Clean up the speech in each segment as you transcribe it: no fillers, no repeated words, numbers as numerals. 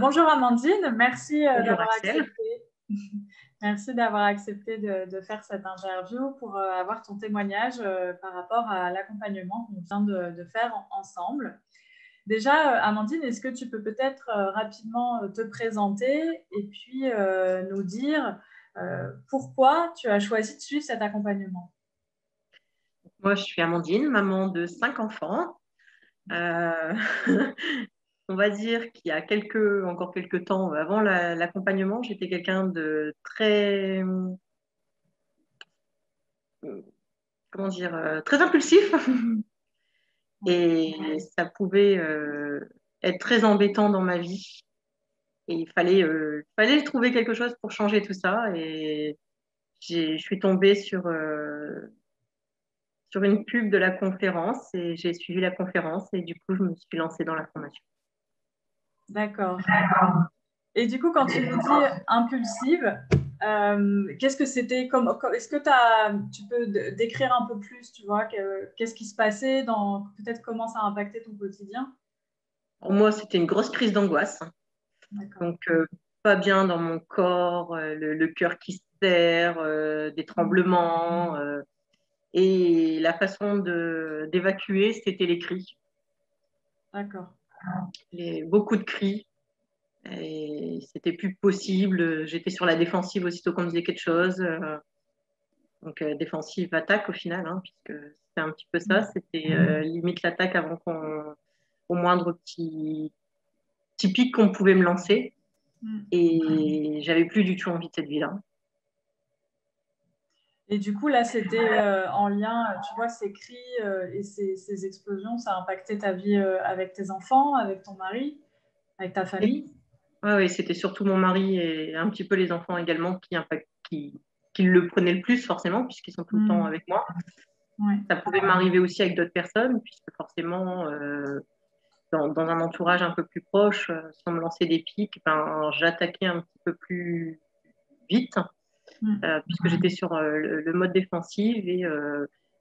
Bonjour Amandine, merci Bonjour d'avoir Axel. accepté. Merci d'avoir accepté de faire cette interview pour avoir ton témoignage par rapport à l'accompagnement qu'on vient de faire ensemble. Déjà, Amandine, est-ce que tu peux peut-être rapidement te présenter et puis nous dire pourquoi tu as choisi de suivre cet accompagnement? Moi, je suis Amandine, maman de 5 enfants. Euh, on va dire qu'il y a encore quelques temps, avant l'accompagnement, j'étais quelqu'un de très, comment dire, très impulsif. Et ça pouvait être très embêtant dans ma vie. Et il fallait trouver quelque chose pour changer tout ça. Et je suis tombée sur une pub de la conférence et j'ai suivi la conférence et du coup, je me suis lancée dans la formation. D'accord. Et du coup, quand tu nous dis impulsive, qu'est-ce que c'était est-ce que tu peux décrire un peu plus, tu vois, qu'est-ce qui se passait peut-être comment ça a impacté ton quotidien? Pour moi, c'était une grosse crise d'angoisse. D'accord. Donc, pas bien dans mon corps, le cœur qui se serre, des tremblements. Et la façon d'évacuer, c'était les cris. D'accord. Beaucoup de cris. Et c'était plus possible. J'étais sur la défensive aussitôt qu'on me disait quelque chose. Donc, défensive attaque au final, hein, puisque c'était un petit peu ça. C'était limite l'attaque avant au moindre petit pic qu'on pouvait me lancer. Mm. Et j'avais plus du tout envie de cette vie-là. Et du coup, là, c'était en lien, tu vois, ces cris et ces explosions, ça a impacté ta vie avec tes enfants, avec ton mari, avec ta Et, famille? ouais, ouais, c'était surtout mon mari et un petit peu les enfants également qui le prenaient le plus forcément, puisqu'ils sont tout le temps Mm. avec moi. Ouais. Ça pouvait m'arriver aussi avec d'autres personnes, puisque forcément, dans un entourage un peu plus proche, sans me lancer des pics, ben, j'attaquais un petit peu plus vite, Mm. puisque j'étais sur le mode défensif. Et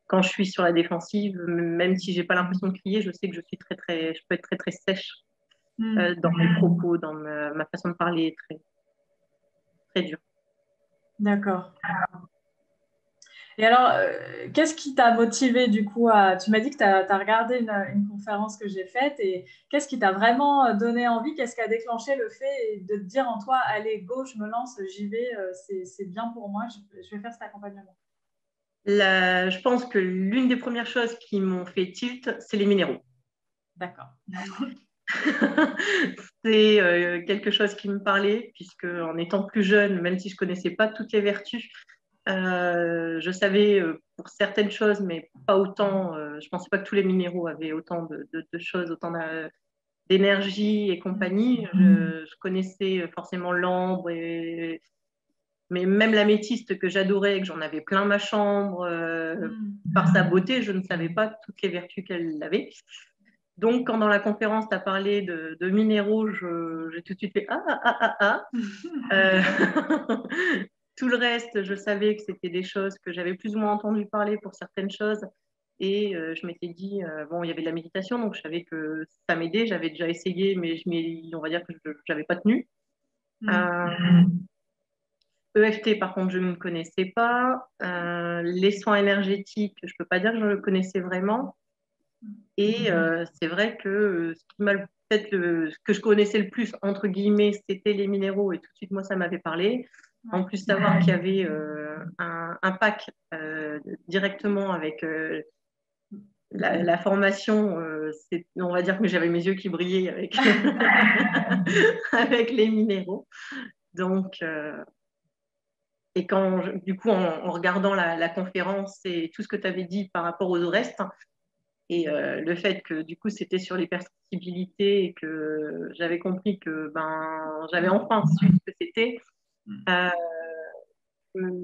quand je suis sur la défensive, même si j'ai pas l'impression de crier, je sais que je peux être très très sèche Mm. dans mes propos, dans ma façon de parler, très très dure. D'accord. Et alors, qu'est-ce qui t'a motivé du coup à... Tu m'as dit que tu as regardé une conférence que j'ai faite et qu'est-ce qui t'a vraiment donné envie? Qu'est-ce qui a déclenché le fait de te dire en toi, allez, go, je me lance, j'y vais, c'est bien pour moi, je vais faire cet accompagnement. Je pense que l'une des premières choses qui m'ont fait tilt, c'est les minéraux. D'accord. C'est quelque chose qui me parlait, puisque en étant plus jeune, même si je connaissais pas toutes les vertus, je savais pour certaines choses, mais pas autant. Je pensais pas que tous les minéraux avaient autant de choses, autant d'énergie et compagnie. Je connaissais forcément l'ambre, mais même l'améthyste que j'adorais, que j'en avais plein ma chambre, Mm. par sa beauté, je ne savais pas toutes les vertus qu'elle avait. Donc, quand dans la conférence, tu as parlé de minéraux, j'ai tout de suite fait ah, ah, ah, ah, ah. Tout le reste, je savais que c'était des choses que j'avais plus ou moins entendu parler pour certaines choses. Et je m'étais dit, bon, il y avait de la méditation, donc je savais que ça m'aidait. J'avais déjà essayé, mais on va dire que je n'avais pas tenu. Mm. Euh, EFT, par contre, je ne connaissais pas. Les soins énergétiques, je ne peux pas dire que je le connaissais vraiment. Et c'est vrai que ce que je connaissais le plus, entre guillemets, c'était les minéraux. Et tout de suite, moi, ça m'avait parlé. En Ouais. plus, savoir qu'il y avait un pack directement avec la formation, on va dire que j'avais mes yeux qui brillaient avec, avec les minéraux. Donc, et du coup, en regardant la conférence et tout ce que tu avais dit par rapport au reste, et le fait que du coup c'était sur l'hypersensibilité et que j'avais compris que ben j'avais enfin su ce que c'était, Mm. euh,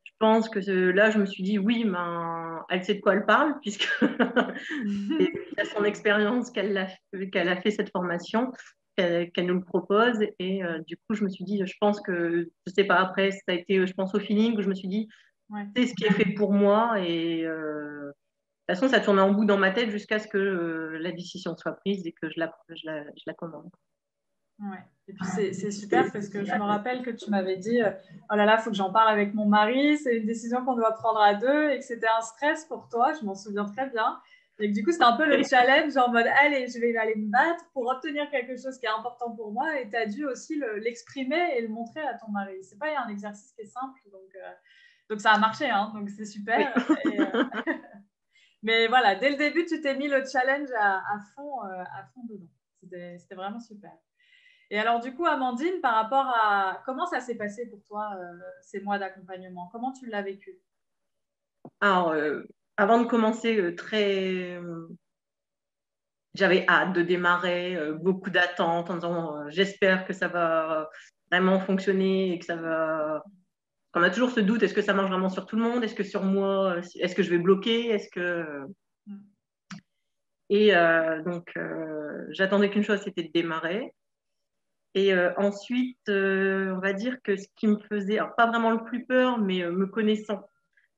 je pense que là je me suis dit oui, ben, elle sait de quoi elle parle puisque c'est à son expérience qu'elle a fait cette formation, qu'elle nous le propose. Et du coup je me suis dit, je pense que, je sais pas, après ça a été, je pense, au feeling où je me suis dit Ouais. c'est ce qui est fait pour moi. Et de toute façon, ça tournait en bout dans ma tête jusqu'à ce que la décision soit prise et que je la commande. Ouais. Et puis c'est super parce que je me rappelle que tu m'avais dit oh là là, il faut que j'en parle avec mon mari, c'est une décision qu'on doit prendre à deux et que c'était un stress pour toi, je m'en souviens très bien. Et que du coup, c'était un peu le challenge en mode allez, je vais aller me battre pour obtenir quelque chose qui est important pour moi et tu as dû aussi l'exprimer et le montrer à ton mari. C'est pas un exercice qui est simple, donc ça a marché, hein, donc c'est super. Oui. Et, mais voilà, dès le début, tu t'es mis le challenge à fond dedans. C'était vraiment super. Et alors, du coup, Amandine, par rapport à comment ça s'est passé pour toi, ces mois d'accompagnement? Comment tu l'as vécu? Alors, avant de commencer, j'avais hâte de démarrer, beaucoup d'attentes en disant j'espère que ça va vraiment fonctionner et que ça va. On a toujours ce doute, est-ce que ça marche vraiment sur tout le monde? Est-ce que sur moi, est-ce que je vais bloquer? Est-ce que. Et donc, j'attendais qu'une chose, c'était de démarrer. Et ensuite, on va dire que ce qui me faisait, alors pas vraiment le plus peur, mais me connaissant,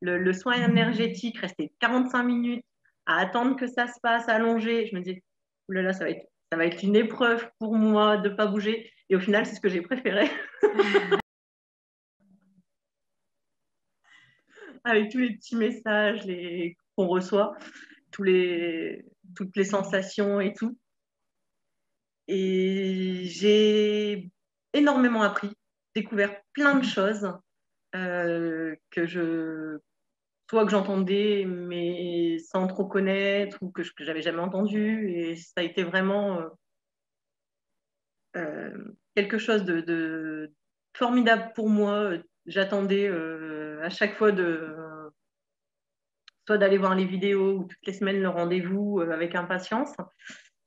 le soin énergétique, rester 45 minutes à attendre que ça se passe, allongé. Je me disais, oh là là, ça va être une épreuve pour moi de ne pas bouger. Et au final, c'est ce que j'ai préféré. Avec tous les petits messages qu'on reçoit, toutes les sensations et tout. Et j'ai énormément appris, découvert plein de choses soit que j'entendais, mais sans trop connaître, ou que j'avais jamais entendu. Et ça a été vraiment quelque chose de formidable pour moi. J'attendais à chaque fois soit d'aller voir les vidéos ou toutes les semaines le rendez-vous avec impatience.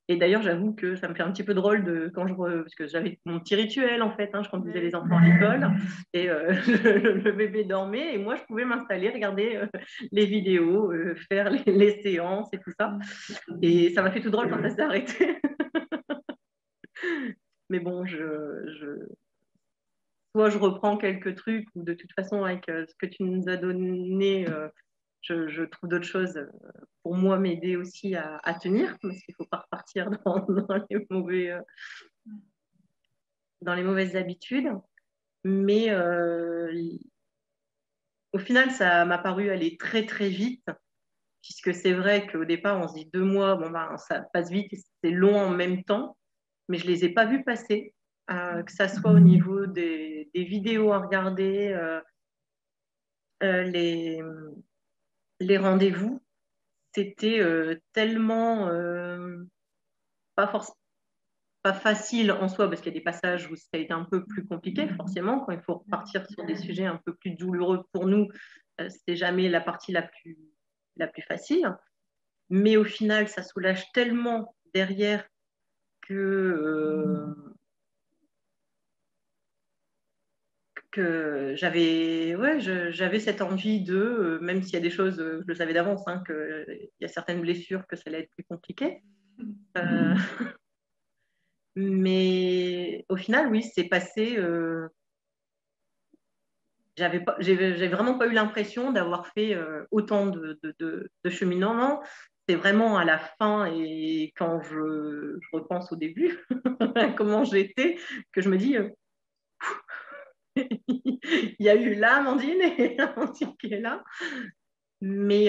Et d'ailleurs, j'avoue que ça me fait un petit peu drôle parce que j'avais mon petit rituel en fait, hein, je conduisais les enfants à l'école et le bébé dormait et moi je pouvais m'installer, regarder les vidéos, faire les séances et tout ça. Et ça m'a fait tout drôle quand ça s'est arrêté. Mais bon, soit je reprends quelques trucs ou de toute façon avec ce que tu nous as donné, je trouve d'autres choses pour moi m'aider aussi à tenir parce qu'il ne faut pas repartir dans les mauvaises habitudes. Mais au final, ça m'a paru aller très très vite, puisque c'est vrai qu'au départ, on se dit 2 mois, bon, ben, ça passe vite et c'est long en même temps, mais je ne les ai pas vus passer, que ça soit au niveau des vidéos à regarder, euh, les, les rendez-vous, c'était tellement pas forcément pas facile en soi, parce qu'il y a des passages où ça a été un peu plus compliqué, forcément, quand il faut repartir sur des sujets un peu plus douloureux pour nous, c'est jamais la partie la plus facile. Mais au final, ça soulage tellement derrière que j'avais cette envie même s'il y a des choses, je le savais d'avance, hein, qu'il y a certaines blessures que ça allait être plus compliqué. Mais au final, oui, c'est passé. J'ai vraiment pas eu l'impression d'avoir fait autant de cheminement. C'est vraiment à la fin et quand je repense au début, comment j'étais, que je me dis, il y a eu là Amandine et Amandine qui est là. Mais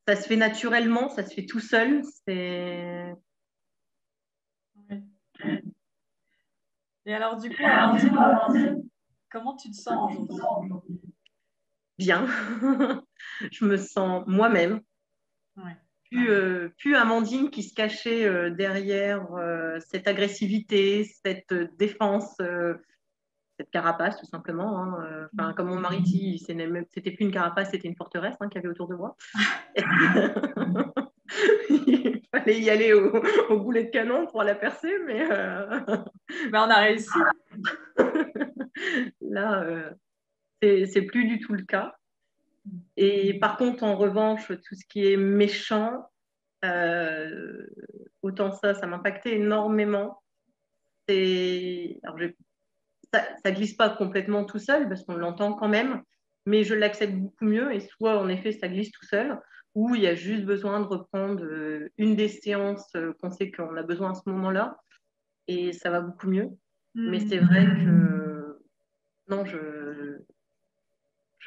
ça se fait naturellement, ça se fait tout seul. Et alors, du coup, Amandine, comment tu te sens aujourd'hui? Bien. Je me sens moi-même. Ouais. Plus Amandine qui se cachait derrière cette agressivité, cette défense, cette carapace tout simplement. Hein. Enfin, comme mon mari dit, c'était plus une carapace, c'était une forteresse hein, qu'il y avait autour de moi. Il fallait y aller au boulet de canon pour la percer, mais Ben, on a réussi. là, c'est plus du tout le cas. Et par contre, en revanche, tout ce qui est méchant, autant ça m'impactait énormément. Alors, ça glisse pas complètement tout seul parce qu'on l'entend quand même, mais je l'accepte beaucoup mieux et soit en effet ça glisse tout seul ou il y a juste besoin de reprendre une des séances qu'on sait qu'on a besoin à ce moment-là et ça va beaucoup mieux. Mais c'est vrai que non, je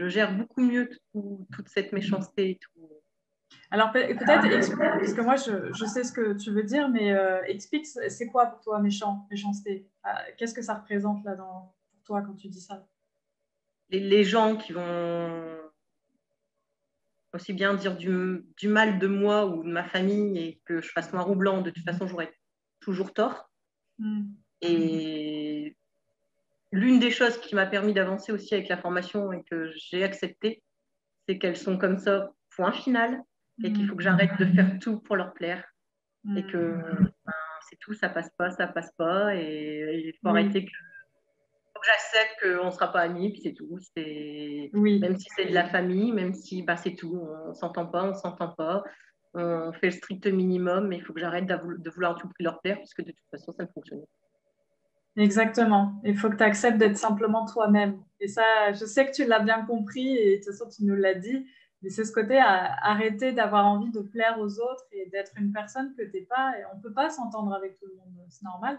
gère beaucoup mieux toute cette méchanceté et tout. Alors peut-être explique, parce que moi je sais ce que tu veux dire, mais explique, c'est quoi pour toi méchanceté? Qu'est-ce que ça représente là pour toi quand tu dis ça? Les gens qui vont aussi bien dire du mal de moi ou de ma famille et que je fasse noir ou blanc, de toute façon, j'aurai toujours tort. Et l'une des choses qui m'a permis d'avancer aussi avec la formation et que j'ai accepté, c'est qu'elles sont comme ça, point final, et qu'il faut que j'arrête de faire tout pour leur plaire. Et que c'est tout, ça passe pas, et il faut arrêter faut que j'accepte qu'on ne sera pas amis, puis c'est tout. Même si c'est de la famille, même si c'est tout, on ne s'entend pas, on fait le strict minimum, mais il faut que j'arrête de vouloir tout leur plaire, parce que de toute façon, ça ne fonctionne pas. Exactement. Il faut que tu acceptes d'être simplement toi-même. Et ça, je sais que tu l'as bien compris et de toute façon, tu nous l'as dit. Mais c'est ce côté à arrêter d'avoir envie de plaire aux autres et d'être une personne que tu n'es pas. Et on ne peut pas s'entendre avec tout le monde. C'est normal.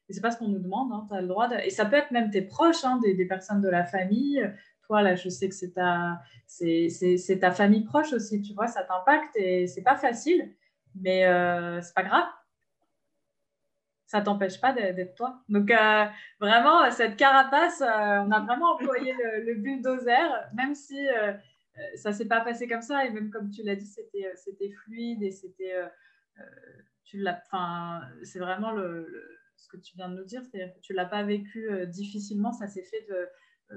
Et c'est pas ce qu'on nous demande. Hein. Tu as le droit Et ça peut être même tes proches, hein, des personnes de la famille. Toi, là, je sais que c'est ta famille proche aussi. Tu vois, ça t'impacte et c'est pas facile. Mais c'est pas grave, ça t'empêche pas d'être toi. Donc, vraiment, cette carapace, on a vraiment employé le bulldozer, même si ça s'est pas passé comme ça. Et même comme tu l'as dit, c'était fluide et c'est vraiment ce que tu viens de nous dire, c'est-à-dire que tu l'as pas vécu difficilement, ça s'est fait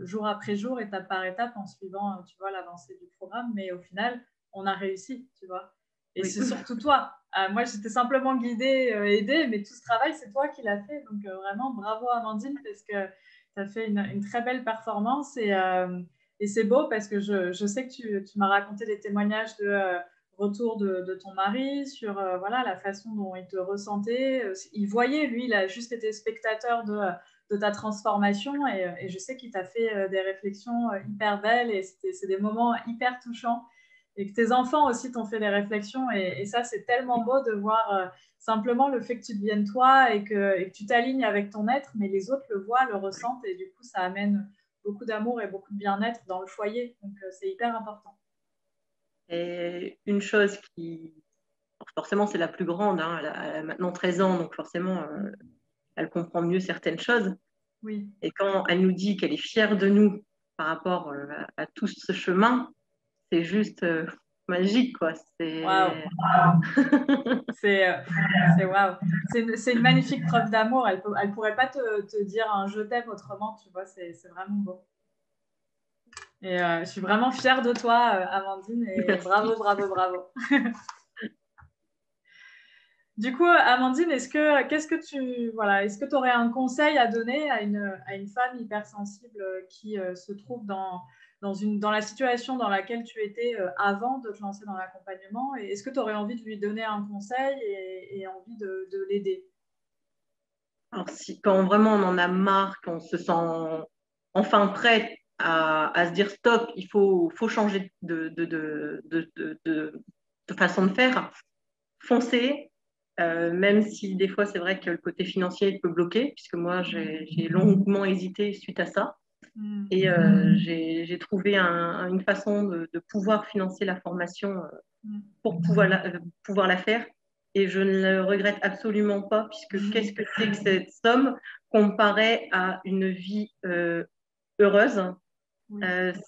jour après jour, étape par étape, en suivant, tu vois, l'avancée du programme. Mais au final, on a réussi, tu vois. Et c'est surtout toi. Moi, j'étais simplement guidée, aidée, mais tout ce travail, c'est toi qui l'as fait. Donc, vraiment, bravo Amandine, parce que tu as fait une très belle performance. Et c'est beau parce que je sais que tu m'as raconté des témoignages de retour de ton mari sur voilà, la façon dont il te ressentait. Il voyait, lui, il a juste été spectateur de ta transformation. Et je sais qu'il t'a fait des réflexions hyper belles et c'est des moments hyper touchants et que tes enfants aussi t'ont fait des réflexions. Et ça, c'est tellement beau de voir simplement le fait que tu deviennes toi et que tu t'alignes avec ton être, mais les autres le voient, le ressentent, et du coup, ça amène beaucoup d'amour et beaucoup de bien-être dans le foyer. Donc, c'est hyper important. Et une chose forcément, c'est la plus grande, hein, elle a maintenant 13 ans, donc forcément, elle comprend mieux certaines choses. Oui. Et quand elle nous dit qu'elle est fière de nous par rapport à tout ce chemin, c'est juste magique, quoi. Waouh. Waouh. C'est une magnifique preuve d'amour. Elle pourrait pas te dire un je t'aime autrement, tu vois. C'est vraiment beau. Et je suis vraiment fière de toi, Amandine. Et Merci. bravo, bravo, bravo. Du coup, Amandine, est-ce que tu aurais un conseil à donner à une femme hypersensible qui se trouve dans la situation dans laquelle tu étais avant de te lancer dans l'accompagnement? Et est-ce que tu aurais envie de lui donner un conseil et envie de l'aider? Alors, quand vraiment on en a marre, qu'on se sent enfin prêt à se dire stop, il faut changer de façon de faire, foncer, même si des fois c'est vrai que le côté financier peut bloquer, puisque moi j'ai longuement hésité suite à ça. Et j'ai trouvé une façon de pouvoir financer la formation pour pouvoir la faire. Et je ne le regrette absolument pas, puisque qu'est-ce que c'est que cette somme comparée à une vie heureuse,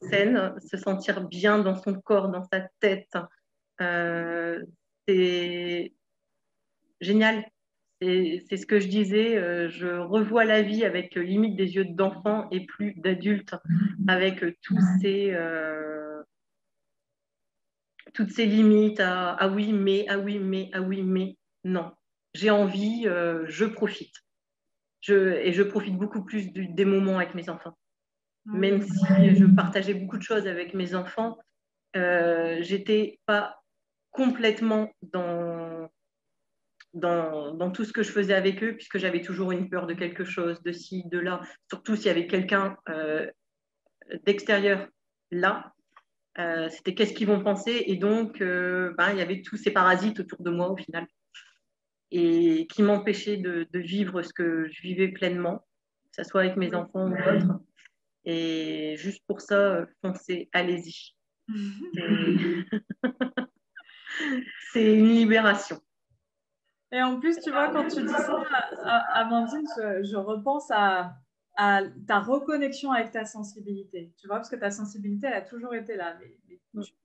saine, se sentir bien dans son corps, dans sa tête. C'est génial. C'est ce que je disais, je revois la vie avec limite des yeux d'enfant et plus d'adulte, avec toutes ces limites ah oui, mais, ah oui, mais, ah oui, mais, non. J'ai envie, je profite. Et je profite beaucoup plus des moments avec mes enfants. Même si je partageais beaucoup de choses avec mes enfants, j'étais pas complètement dans tout ce que je faisais avec eux, puisque j'avais toujours une peur de quelque chose, de ci, de là, surtout s'il y avait quelqu'un d'extérieur là. C'était qu'est-ce qu'ils vont penser, et donc il y avait tous ces parasites autour de moi au final. et qui m'empêchait de vivre ce que je vivais pleinement, que ce soit avec mes enfants ou autres. Et juste pour ça, foncez, allez-y. C'est une libération. Et en plus, tu vois, quand tu dis ça, Amandine, je repense à ta reconnexion avec ta sensibilité. Tu vois, parce que ta sensibilité, elle a toujours été là. Mais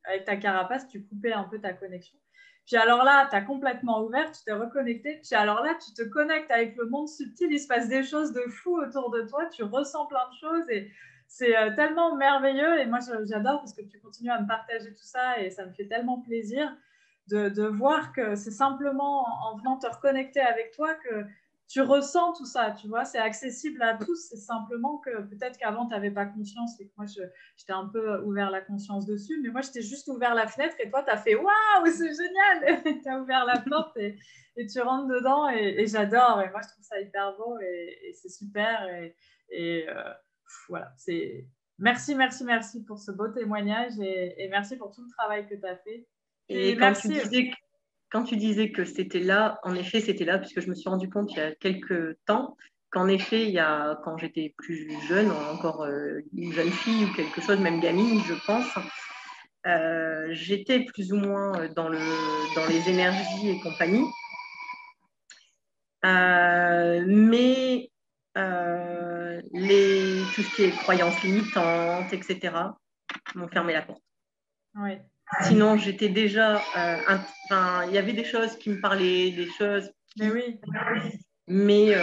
avec ta carapace, tu coupais un peu ta connexion. Puis alors là, tu as complètement ouvert, tu t'es reconnecté. Puis alors là, tu te connectes avec le monde subtil. Il se passe des choses de fou autour de toi. Tu ressens plein de choses et c'est tellement merveilleux. Et moi, j'adore parce que tu continues à me partager tout ça et ça me fait tellement plaisir de voir que c'est simplement en venant te reconnecter avec toi que tu ressens tout ça, tu vois, c'est accessible à tous, c'est simplement que peut-être qu'avant, tu n'avais pas conscience et que moi, j'étais un peu ouvert la conscience dessus, mais moi, j'étais juste ouvert la fenêtre et toi, tu as fait « Waouh, c'est génial !» Tu as ouvert la porte et tu rentres dedans et j'adore, et moi, je trouve ça hyper beau et c'est super et voilà, c'est... Merci, merci, merci pour ce beau témoignage et merci pour tout le travail que tu as fait. Et merci. Quand tu disais que c'était là, en effet, c'était là, puisque je me suis rendu compte il y a quelques temps qu'en effet, quand j'étais plus jeune, encore une jeune fille ou quelque chose, même gamine, je pense, j'étais plus ou moins dans les énergies et compagnie. Mais tout ce qui est croyances limitantes, etc., m'ont fermé la porte. Oui. Sinon, j'étais déjà... il y avait des choses qui me parlaient, des choses Mais oui. Mais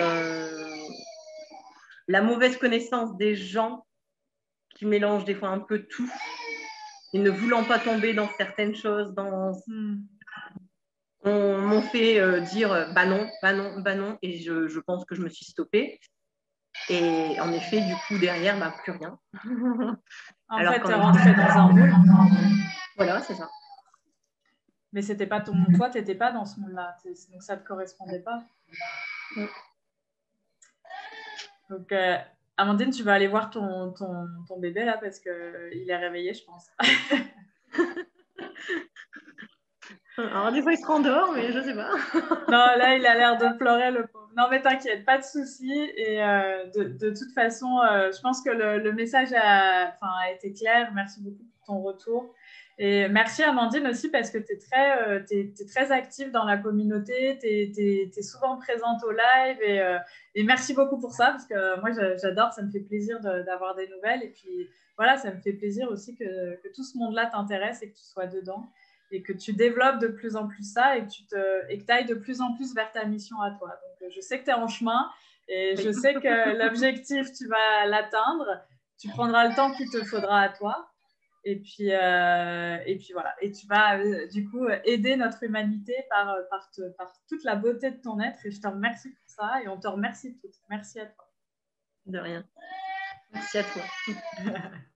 la mauvaise connaissance des gens qui mélangent des fois un peu tout et ne voulant pas tomber dans certaines choses, m'ont fait dire bah non, bah non, bah non. Et je pense que je me suis stoppée. Et en effet, du coup, derrière, bah, plus rien. En fait, tu es rentrée dans un moule. Voilà, c'est ça. Mais c'était pas toi, tu n'étais pas dans ce moule-là. Donc, ça ne te correspondait pas. Donc, Amandine, tu vas aller voir ton bébé là parce qu'il est réveillé, je pense. Alors, des fois, il se rendort, mais je ne sais pas. Non, là, il a l'air de pleurer, le pauvre. Non, mais t'inquiète, pas de souci. Et de toute façon, je pense que le message a été clair. Merci beaucoup pour ton retour. Et merci Amandine aussi parce que tu es très active dans la communauté, tu es souvent présente au live et merci beaucoup pour ça parce que moi j'adore, ça me fait plaisir d'avoir des nouvelles et puis voilà, ça me fait plaisir aussi que tout ce monde-là t'intéresse et que tu sois dedans et que tu développes de plus en plus ça et que tu ailles de plus en plus vers ta mission à toi. Donc je sais que tu es en chemin et je sais que l'objectif, tu vas l'atteindre, tu prendras le temps qu'il te faudra à toi. Et puis voilà. Et tu vas du coup aider notre humanité par toute la beauté de ton être. Et je te remercie pour ça. Et on te remercie toutes. Merci à toi. De rien. Merci à toi.